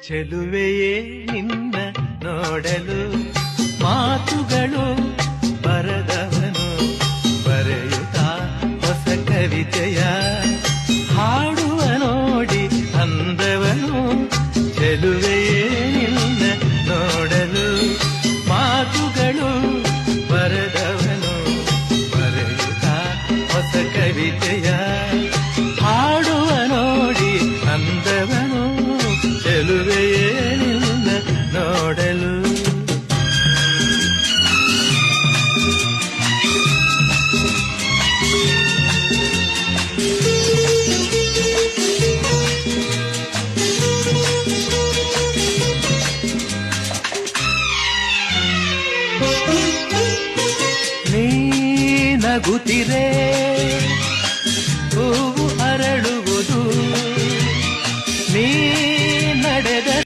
ಚೆಲುವೆಯೇ ನಿನ್ನ ನೋಡಲು ಮಾತುಗಳು ಬರದವನು ಬರೆಯುತ್ತಾ ಹೊಸ ಕವಿತೆಯ ಹಾಡುವ ನೋಡಿ ಅಂದವನು. ಚೆಲುವೆಯೇ ನಿನ್ನ ನೋಡಲು ಮಾತುಗಳು ಬರದವನು ಬರೆಯುತ್ತಾ ಹೊಸ ಕವಿತೆಯ ಹಾಡುವ ನೋಡಿ ಅಂದವನು. ಚೆಲುವೆಯೇ ನಿನ್ನ ನೋಡಲು. ನೀ ನಗುತ್ತಿರೆ ಹೂವು ಅರಳು